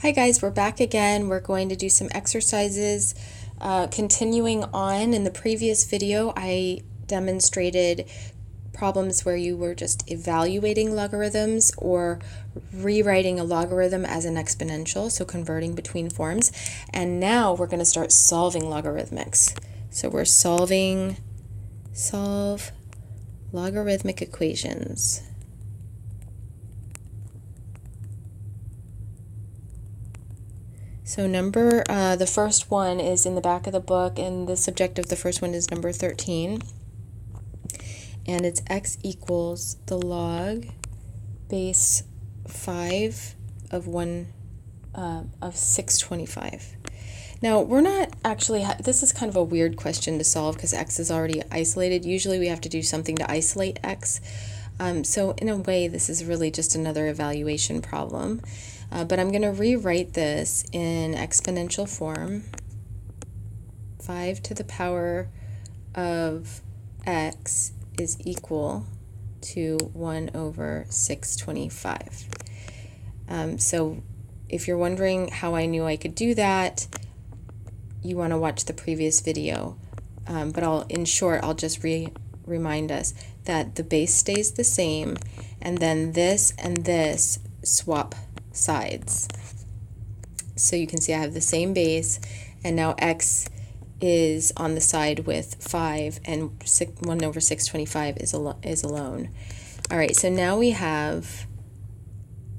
Hi guys, we're back again. We're going to do some exercises. Continuing on, in the previous video I demonstrated problems where you were just evaluating logarithms or rewriting a logarithm as an exponential, so converting between forms. And now we're going to start solving logarithmics. So we're solve logarithmic equations. So the first one is in the back of the book, and the subject of the first one is number 13. And it's x equals the log base 5 of 625. Now, we're not actually, this is kind of a weird question to solve because x is already isolated. Usually we have to do something to isolate x. So in a way, this is really just another evaluation problem. But I'm going to rewrite this in exponential form. 5 to the power of x is equal to 1 over 625. So if you're wondering how I knew I could do that, you want to watch the previous video. But in short, I'll just remind us that the base stays the same, and then this and this swap sides. So you can see I have the same base, and now x is on the side with 5, and 1 over 625 is alone. All right, so now we have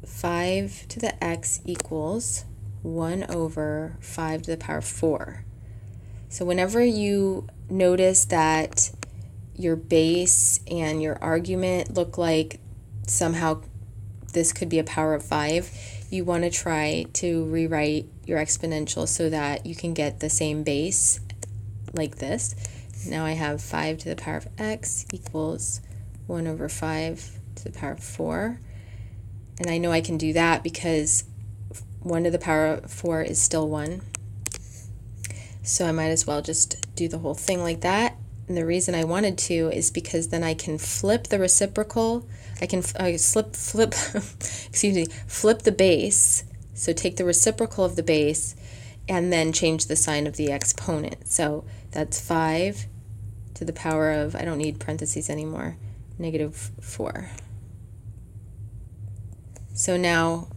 5 to the x equals 1 over 5 to the power 4. So whenever you notice that your base and your argument look like somehow this could be a power of 5, you want to try to rewrite your exponential so that you can get the same base like this. Now I have 5 to the power of x equals 1 over 5 to the power of 4. And I know I can do that because 1 to the power of 4 is still 1. So I might as well just do the whole thing like that. And the reason I wanted to is because then I can flip the reciprocal. I can flip the base. So take the reciprocal of the base and then change the sign of the exponent. So that's 5 to the power of, I don't need parentheses anymore, -4. So now,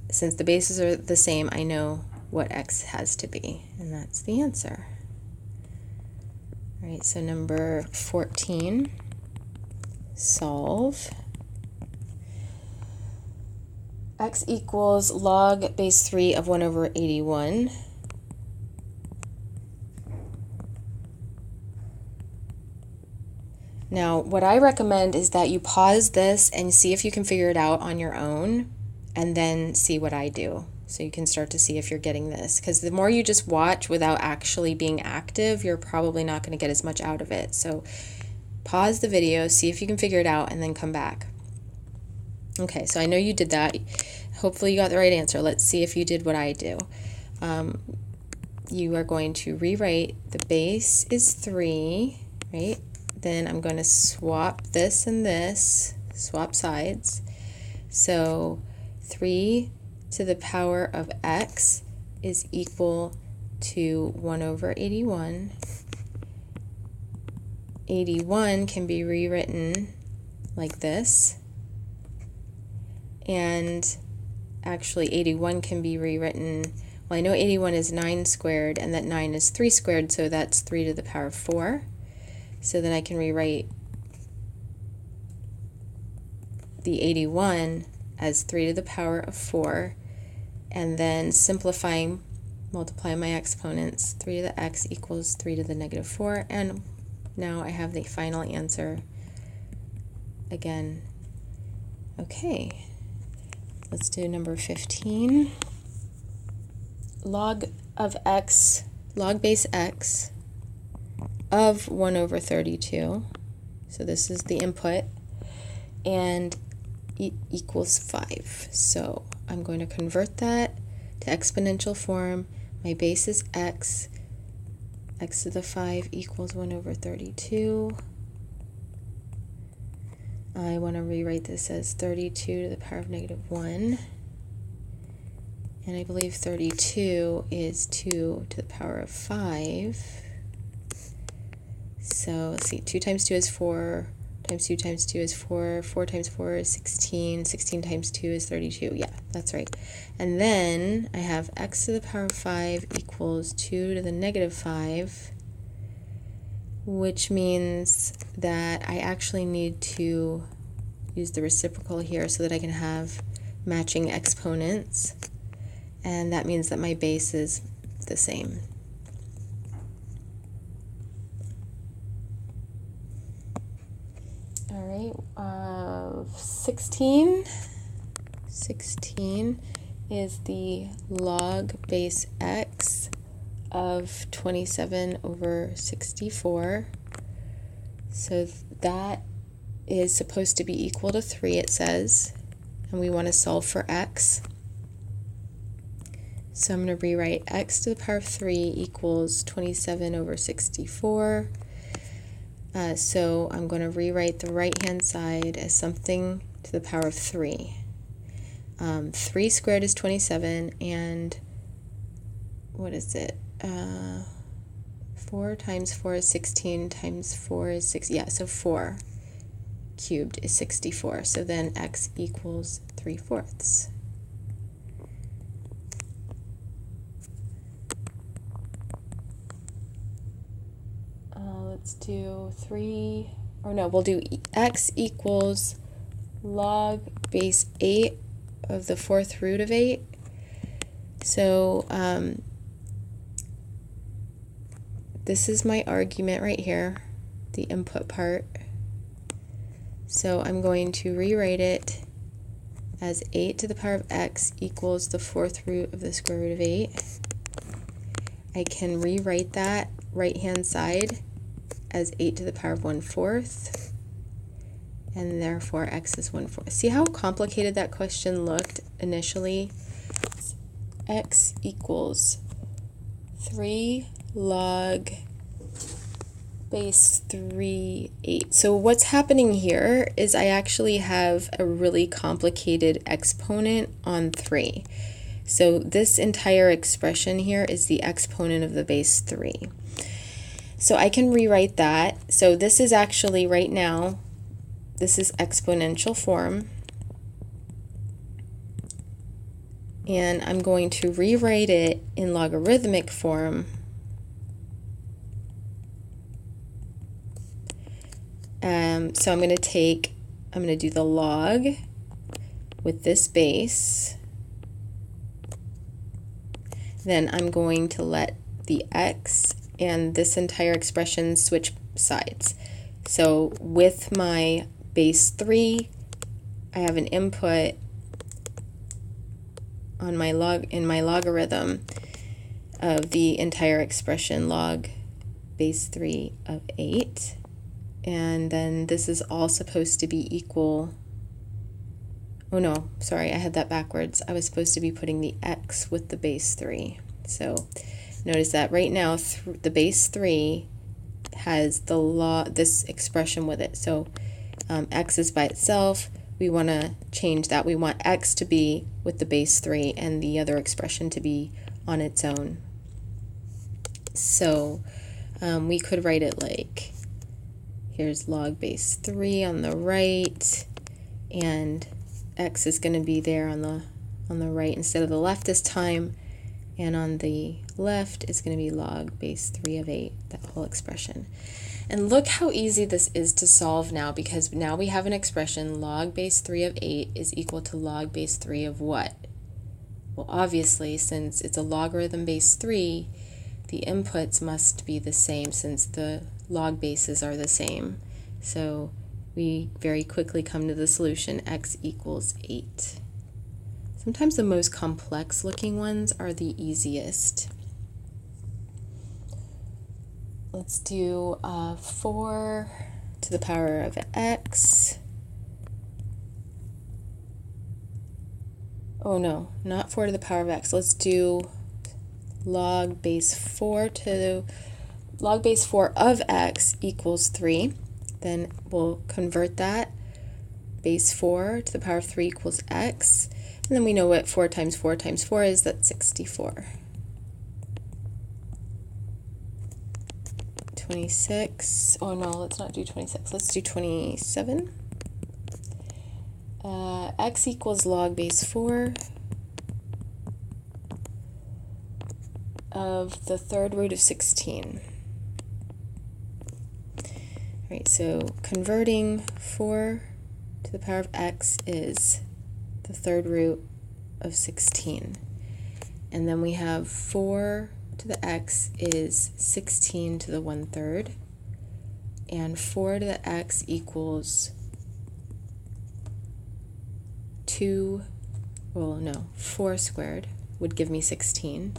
since the bases are the same, I know what x has to be, and that's the answer. All right, so number 14, solve. X equals log base 3 of 1 over 81. Now, what I recommend is that you pause this and see if you can figure it out on your own, and then see what I do. So you can start to see if you're getting this. Because the more you just watch without actually being active, you're probably not going to get as much out of it. So pause the video, see if you can figure it out, and then come back. Okay, so I know you did that. Hopefully you got the right answer. Let's see if you did what I do. You are going to rewrite the base is 3, right? Then I'm going to swap this and this, swap sides. So 3 to the power of x is equal to 1 over 81. 81 can be rewritten like this. And actually 81 can be rewritten, well, I know 81 is 9 squared and that 9 is 3 squared, so that's 3 to the power of 4. So then I can rewrite the 81 as 3 to the power of 4, and then simplifying, multiply my exponents. 3 to the x equals 3 to the -4, and now I have the final answer again. Okay, let's do number 15. Log of x, log base x of 1 over 32. So this is the input, and equals 5. So I'm going to convert that to exponential form. My base is x. X to the 5 equals 1 over 32. I want to rewrite this as 32 to the power of -1. and I believe 32 is 2 to the power of 5. So let's see, 2 times 2 is 4, times 2 times 2 is 4, 4 times 4 is 16, 16 times 2 is 32. Yeah, that's right. And then I have x to the power of 5 equals 2 to the negative 5, which means that I actually need to use the reciprocal here so that I can have matching exponents, and that means that my base is the same. All right, 16 is the log base x of 27 over 64. So that is supposed to be equal to 3, it says, and we want to solve for x. So I'm going to rewrite x to the power of 3 equals 27 over 64. So I'm going to rewrite the right-hand side as something to the power of 3. 3 squared is 27, and what is it? 4 times 4 is 16, times 4 is 6. Yeah, so 4 cubed is 64. So then x equals 3/4. Let's do 3, or no, we'll do x equals log base 8 of the 4th root of 8. So this is my argument right here, the input part. So I'm going to rewrite it as 8 to the power of x equals the 4th root of the square root of 8. I can rewrite that right-hand side as 8 to the power of 1/4, and therefore x is 1/4. See how complicated that question looked initially? X equals 3 log base 3, 8. So what's happening here is I actually have a really complicated exponent on 3. So this entire expression here is the exponent of the base 3. So I can rewrite that. So this is actually, right now, this is exponential form. And I'm going to rewrite it in logarithmic form. So I'm going to do the log with this base. Then I'm going to let the x and this entire expression switch sides. So with my base 3, I have an input on my logarithm of the entire expression, log base 3 of 8. And then this is all supposed to be equal. Oh no, sorry, I had that backwards. I was supposed to be putting the x with the base 3. So notice that right now the base 3 has this expression with it. So x is by itself. We want to change that. We want x to be with the base 3 and the other expression to be on its own. So we could write it like, here's log base 3 on the right, and x is going to be there on the right instead of the left this time, and on the left is going to be log base 3 of 8, that whole expression. And look how easy this is to solve now, because now we have an expression, log base 3 of 8 is equal to log base 3 of what? Well, obviously, since it's a logarithm base 3, the inputs must be the same since the log bases are the same. So we very quickly come to the solution, x equals 8. Sometimes the most complex looking ones are the easiest. Let's do 4 to the power of x. Oh no, not 4 to the power of x. Let's do log base 4 of x equals 3. Then we'll convert that base 4 to the power of 3 equals x. And then we know what 4 times 4 times 4 is, that's 64. 26, oh no, let's not do 26, let's do 27. X equals log base 4 of the third root of 16. Right, so converting 4 to the power of x is the third root of 16. And then we have 4 to the x is 16 to the 1/3. And 4 to the x equals 2, well no, 4 squared would give me 16.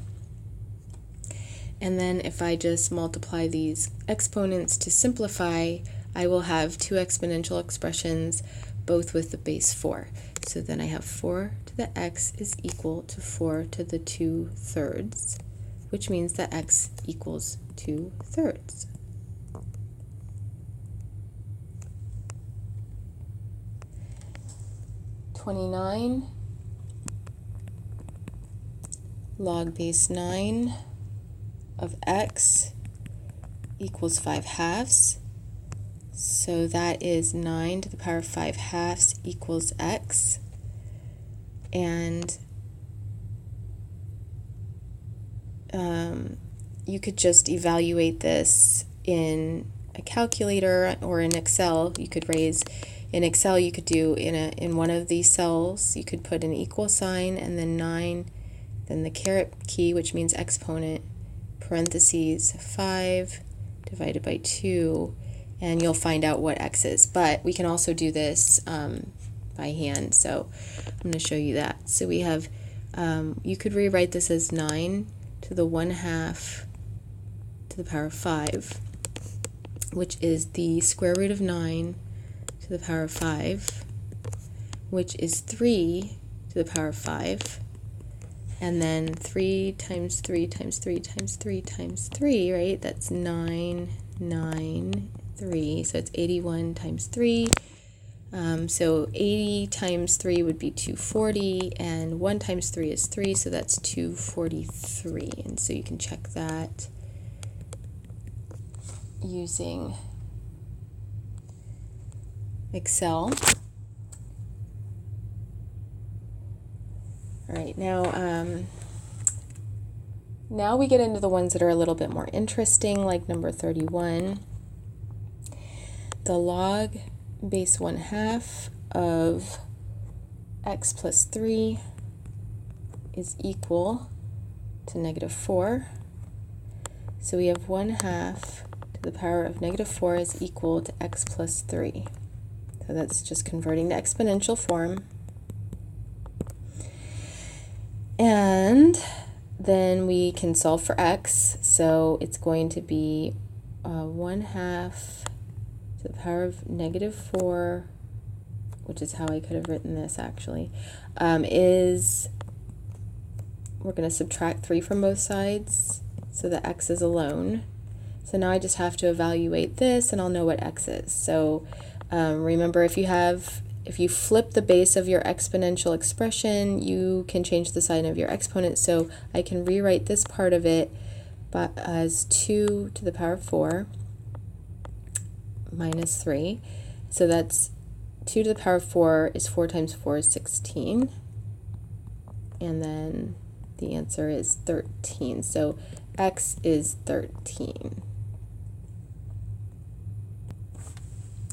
And then if I just multiply these exponents to simplify, I will have two exponential expressions, both with the base 4. So then I have 4 to the x is equal to 4 to the 2/3, which means that x equals 2/3. Log base 9 of x equals 5/2. So that is 9 to the power of 5/2 equals x. And you could just evaluate this in a calculator or in Excel. You could raise in Excel, you could do in one of these cells, you could put an equal sign and then 9, then the caret key, which means exponent, parentheses 5 divided by 2, and you'll find out what x is. But we can also do this by hand, so I'm going to show you that. So we have, you could rewrite this as 9 to the 1/2 to the power of 5, which is the square root of 9 to the power of 5, which is 3 to the power of 5, and then 3 times 3 times 3 times 3 times 3, right? That's 993, so it's 81 times 3. So 80 times 3 would be 240, and 1 times 3 is 3, so that's 243. And so you can check that using Excel. All right, now we get into the ones that are a little bit more interesting, like number 31. The log base 1/2 of x plus 3 is equal to -4. So we have 1/2 to the power of -4 is equal to x plus 3. So that's just converting to exponential form. And then we can solve for x. So it's going to be 1/2 to the power of -4, which is how I could have written this actually, we're going to subtract 3 from both sides, so that x is alone. So now I just have to evaluate this and I'll know what x is. So remember, if you flip the base of your exponential expression, you can change the sign of your exponent. So I can rewrite this part of it as 2 to the power of 4 minus 3. So that's 2 to the power of 4 is 4 times 4 is 16. And then the answer is 13. So x is 13.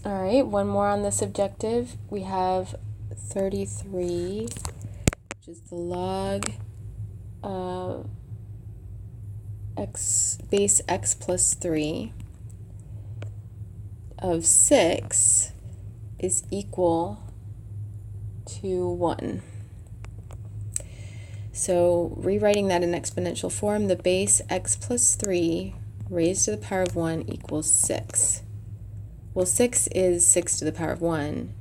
All right, one more on this objective. We have 33, which is the log of x base x plus 3 of 6 is equal to 1. So rewriting that in exponential form, the base x plus 3 raised to the power of 1 equals 6. Well, 6 is 6 to the power of 1.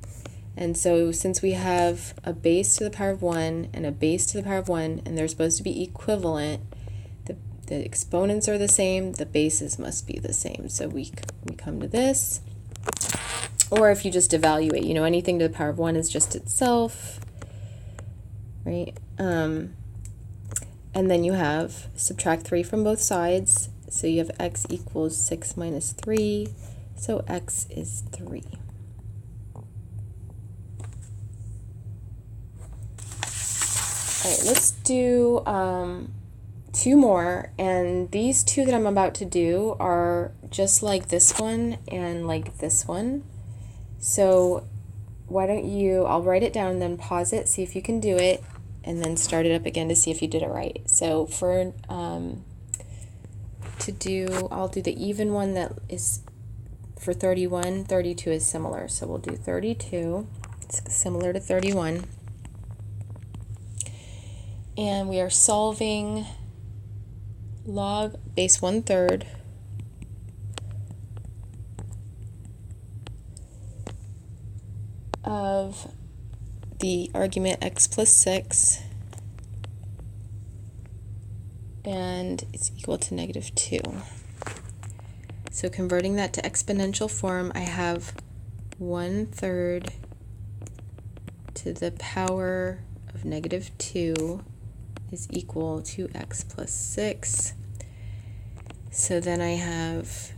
And so since we have a base to the power of 1 and a base to the power of 1, and they're supposed to be equivalent, the exponents are the same, the bases must be the same. So we come to this, Or if you just evaluate, you know, anything to the power of 1 is just itself, right? And then you have subtract 3 from both sides. So you have x equals 6 minus 3. So x is 3. All right, let's do 2 more. And these 2 that I'm about to do are just like this one and like this one. So why don't you, I'll write it down and then pause it, see if you can do it, and then start it up again to see if you did it right. So for I'll do the even one that is for 31. 32 is similar, so we'll do 32. It's similar to 31. And we are solving log base 1/3 of the argument x plus 6, and it's equal to -2. So converting that to exponential form, I have 1/3 to the power of -2 is equal to x plus 6. So then I have,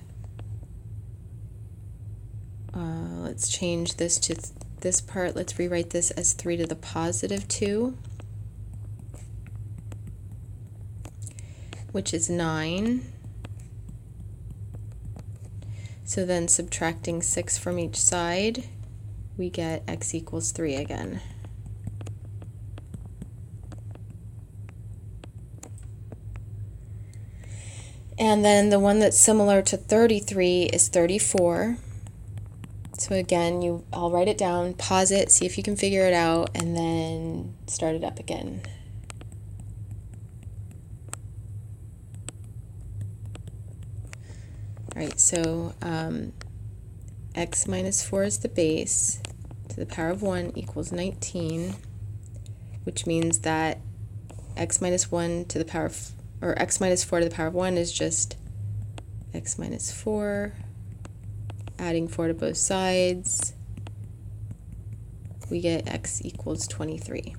let's change this to this part. Let's rewrite this as 3 to the positive 2, which is 9. So then subtracting 6 from each side, we get x equals 3 again. And then the one that's similar to 33 is 34. So again, I'll write it down, pause it, see if you can figure it out, and then start it up again. All right, so x minus 4 is the base, to the power of 1 equals 19, which means that x minus 1 to the power of, or x minus 4 to the power of 1 is just x minus 4, adding 4 to both sides, we get x equals 23.